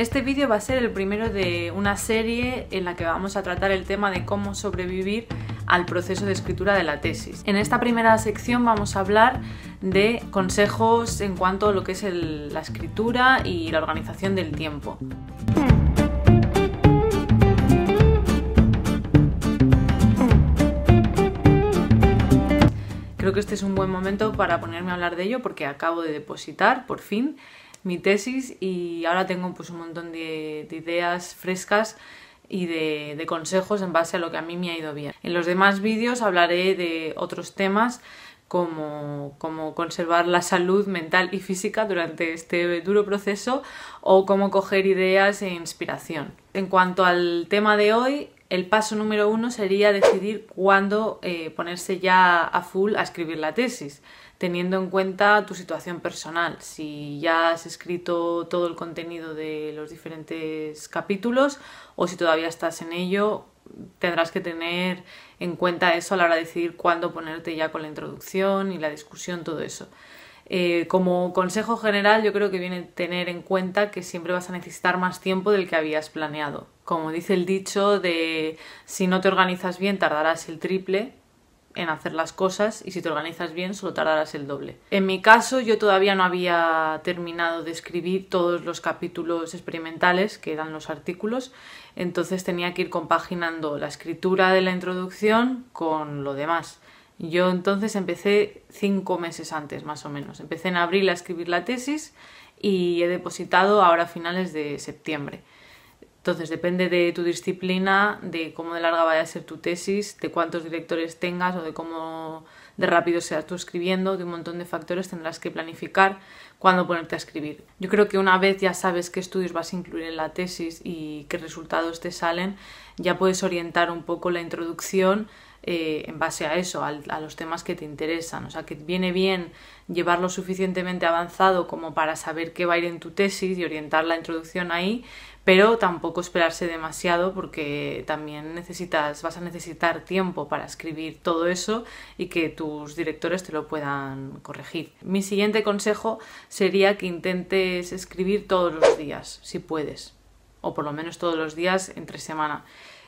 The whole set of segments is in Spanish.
Este vídeo va a ser el primero de una serie en la que vamos a tratar el tema de cómo sobrevivir al proceso de escritura de la tesis. En esta primera sección vamos a hablar de consejos en cuanto a lo que es la escritura y la organización del tiempo. Creo que este es un buen momento para ponerme a hablar de ello porque acabo de depositar, por fin, mi tesis y ahora tengo pues un montón de ideas frescas y de consejos en base a lo que a mí me ha ido bien. En los demás vídeos hablaré de otros temas como conservar la salud mental y física durante este duro proceso o cómo coger ideas e inspiración. En cuanto al tema de hoy, el paso número 1 sería decidir cuándo ponerse ya a full a escribir la tesis, teniendo en cuenta tu situación personal. Si ya has escrito todo el contenido de los diferentes capítulos o si todavía estás en ello, tendrás que tener en cuenta eso a la hora de decidir cuándo ponerte ya con la introducción y la discusión, todo eso. Como consejo general, yo creo que viene tener en cuenta que siempre vas a necesitar más tiempo del que habías planeado. Como dice el dicho de si no te organizas bien tardarás el triple en hacer las cosas y si te organizas bien solo tardarás el doble. En mi caso yo todavía no había terminado de escribir todos los capítulos experimentales que eran los artículos, entonces tenía que ir compaginando la escritura de la introducción con lo demás. Yo entonces empecé 5 meses antes más o menos. Empecé en abril a escribir la tesis y he depositado ahora a finales de septiembre. Entonces depende de tu disciplina, de cómo de larga vaya a ser tu tesis, de cuántos directores tengas o de cómo de rápido seas tú escribiendo, de un montón de factores tendrás que planificar cuándo ponerte a escribir. Yo creo que una vez ya sabes qué estudios vas a incluir en la tesis y qué resultados te salen, ya puedes orientar un poco la introducción en base a eso, a los temas que te interesan. O sea, que viene bien llevarlo suficientemente avanzado como para saber qué va a ir en tu tesis y orientar la introducción ahí, pero tampoco esperarse demasiado porque también vas a necesitar tiempo para escribir todo eso y que tus directores te lo puedan corregir. Mi siguiente consejo sería que intentes escribir todos los días, si puedes, o por lo menos todos los días entre semana.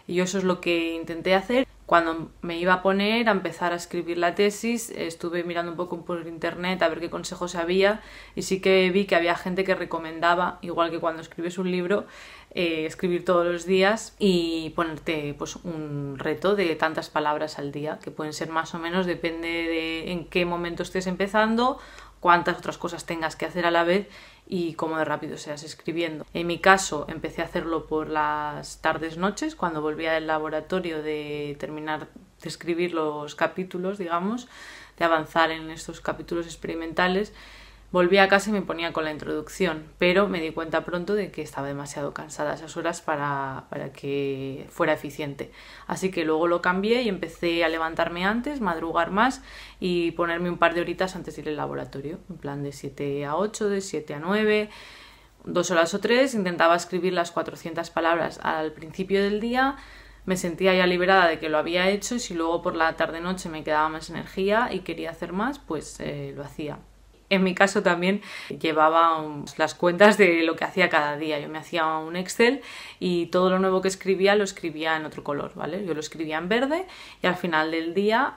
Y yo eso es lo que intenté hacer. Cuando me iba a poner a empezar a escribir la tesis, estuve mirando un poco por internet a ver qué consejos había y sí que vi que había gente que recomendaba, igual que cuando escribes un libro, escribir todos los días y ponerte pues un reto de tantas palabras al día, que pueden ser más o menos, depende de en qué momento estés empezando, cuántas otras cosas tengas que hacer a la vez y cómo de rápido seas escribiendo. En mi caso empecé a hacerlo por las tardes-noches, cuando volvía del laboratorio de terminar de escribir los capítulos, digamos, de avanzar en estos capítulos experimentales. Volví a casa y me ponía con la introducción, pero me di cuenta pronto de que estaba demasiado cansada a esas horas para que fuera eficiente. Así que luego lo cambié y empecé a levantarme antes, madrugar más y ponerme un par de horitas antes de ir al laboratorio. En plan de 7 a 8, de 7 a 9, 2 horas o 3. Intentaba escribir las 400 palabras al principio del día. Me sentía ya liberada de que lo había hecho y si luego por la tarde-noche me quedaba más energía y quería hacer más, pues lo hacía. En mi caso también llevaba las cuentas de lo que hacía cada día. Yo me hacía un Excel y todo lo nuevo que escribía lo escribía en otro color, ¿vale? Yo lo escribía en verde y al final del día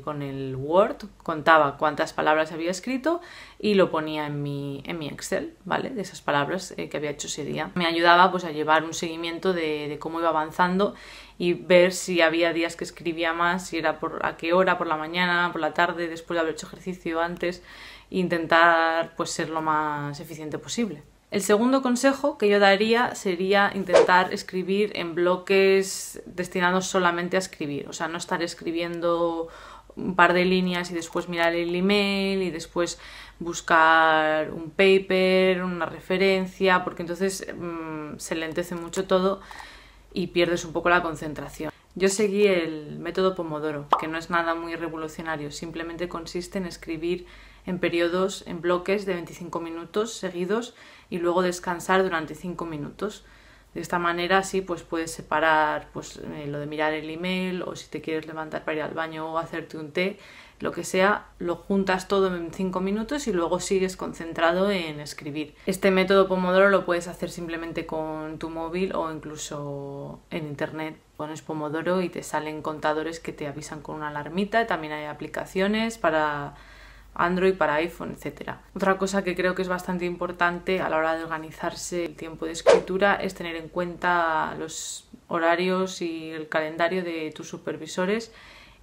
con el Word contaba cuántas palabras había escrito y lo ponía en mi Excel, ¿vale? De esas palabras que había hecho ese día. Me ayudaba pues a llevar un seguimiento de cómo iba avanzando y ver si había días que escribía más, si era a qué hora, por la mañana, por la tarde, después de haber hecho ejercicio antes. Intentar pues ser lo más eficiente posible. El segundo consejo que yo daría sería intentar escribir en bloques destinados solamente a escribir, o sea, no estar escribiendo un par de líneas y después mirar el email y después buscar un paper, una referencia, porque entonces se lentece mucho todo y pierdes un poco la concentración. Yo seguí el método Pomodoro, que no es nada muy revolucionario, simplemente consiste en escribir en periodos, en bloques de 25 minutos seguidos y luego descansar durante 5 minutos. De esta manera sí pues puedes separar pues, lo de mirar el email, o si te quieres levantar para ir al baño o hacerte un té, lo que sea, lo juntas todo en 5 minutos y luego sigues concentrado en escribir. Este método Pomodoro lo puedes hacer simplemente con tu móvil o incluso en internet. Pones Pomodoro y te salen contadores que te avisan con una alarmita. También hay aplicaciones para Android, para iPhone, etc. Otra cosa que creo que es bastante importante a la hora de organizarse el tiempo de escritura es tener en cuenta los horarios y el calendario de tus supervisores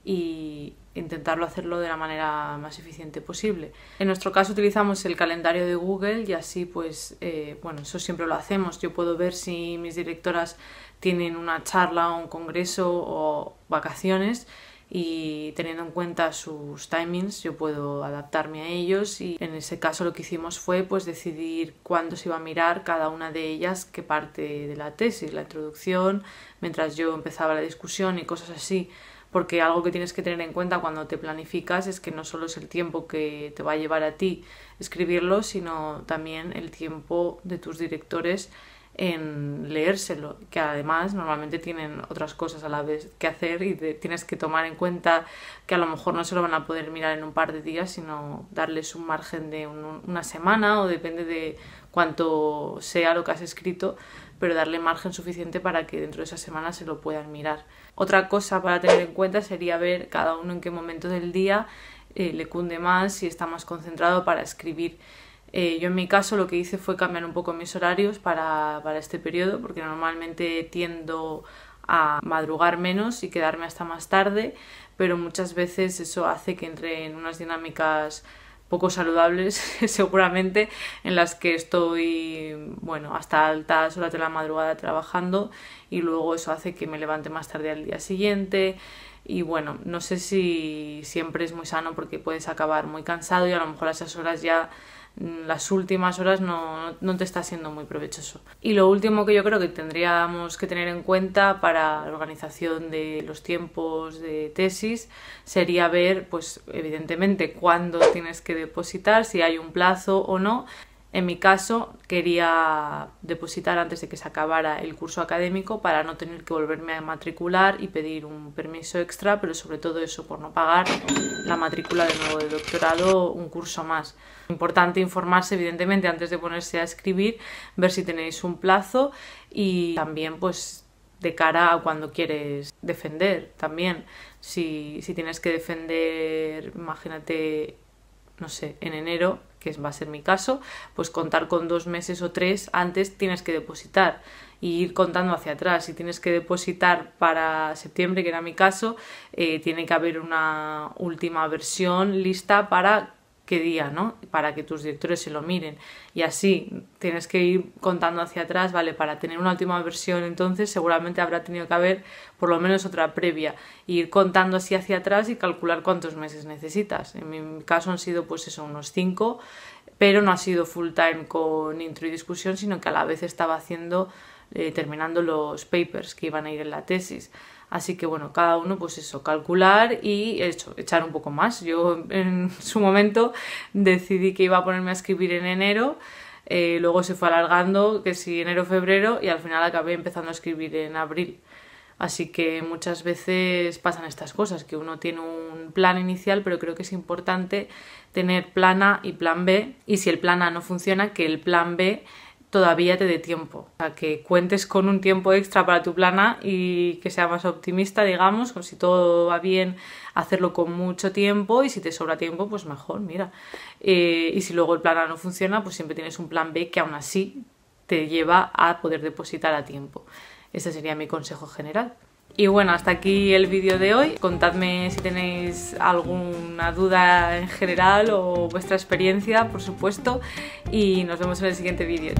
y intentarlo hacerlo de la manera más eficiente posible. En nuestro caso utilizamos el calendario de Google y así pues, bueno, eso siempre lo hacemos. Yo puedo ver si mis directoras tienen una charla o un congreso o vacaciones, y teniendo en cuenta sus timings yo puedo adaptarme a ellos, y en ese caso lo que hicimos fue pues decidir cuándo se iba a mirar cada una de ellas, qué parte de la tesis, la introducción, mientras yo empezaba la discusión y cosas así. Porque algo que tienes que tener en cuenta cuando te planificas es que no solo es el tiempo que te va a llevar a ti escribirlo, sino también el tiempo de tus directores en leérselo, que además normalmente tienen otras cosas a la vez que hacer y tienes que tomar en cuenta que a lo mejor no se lo van a poder mirar en un par de días, sino darles un margen de una semana, o depende de cuánto sea lo que has escrito, pero darle margen suficiente para que dentro de esa semana se lo puedan mirar. Otra cosa para tener en cuenta sería ver cada uno en qué momento del día le cunde más, si está más concentrado para escribir. Yo en mi caso lo que hice fue cambiar un poco mis horarios para este periodo, porque normalmente tiendo a madrugar menos y quedarme hasta más tarde, pero muchas veces eso hace que entre en unas dinámicas poco saludables seguramente, en las que estoy, bueno, hasta altas horas de la madrugada trabajando, y luego eso hace que me levante más tarde al día siguiente. Y bueno, no sé si siempre es muy sano, porque puedes acabar muy cansado y a lo mejor a esas horas ya, las últimas horas, no te está siendo muy provechoso. Y lo último que yo creo que tendríamos que tener en cuenta para la organización de los tiempos de tesis sería ver, pues evidentemente, cuándo tienes que depositar, si hay un plazo o no. En mi caso quería depositar antes de que se acabara el curso académico para no tener que volverme a matricular y pedir un permiso extra, pero sobre todo eso, por no pagar la matrícula de nuevo de doctorado un curso más. Importante informarse evidentemente antes de ponerse a escribir, ver si tenéis un plazo, y también pues de cara a cuando quieres defender también. Si tienes que defender, imagínate, no sé, en enero, que va a ser mi caso, pues contar con 2 meses o 3 antes tienes que depositar y ir contando hacia atrás. Si tienes que depositar para septiembre, que era mi caso, tiene que haber una última versión lista para qué día, ¿no? Para que tus directores se lo miren, y así tienes que ir contando hacia atrás, ¿vale? Para tener una última versión, entonces seguramente habrá tenido que haber por lo menos otra previa, y ir contando así hacia atrás y calcular cuántos meses necesitas. En mi caso han sido pues eso, unos 5, pero no ha sido full time con intro y discusión, sino que a la vez estaba haciendo, terminando los papers que iban a ir en la tesis. Así que bueno, cada uno pues eso, calcular y echar un poco más. Yo en su momento decidí que iba a ponerme a escribir en enero, luego se fue alargando, que si enero, febrero, y al final acabé empezando a escribir en abril. Así que muchas veces pasan estas cosas, que uno tiene un plan inicial, pero creo que es importante tener plan A y plan B, y si el plan A no funciona, que el plan B todavía te dé tiempo, o sea, que cuentes con un tiempo extra para tu plan A y que sea más optimista, digamos, como si todo va bien, hacerlo con mucho tiempo, y si te sobra tiempo, pues mejor, mira. Y si luego el plan A no funciona, pues siempre tienes un plan B que aún así te lleva a poder depositar a tiempo. Ese sería mi consejo general. Y bueno, hasta aquí el vídeo de hoy. Contadme si tenéis alguna duda en general o vuestra experiencia, por supuesto, y nos vemos en el siguiente vídeo.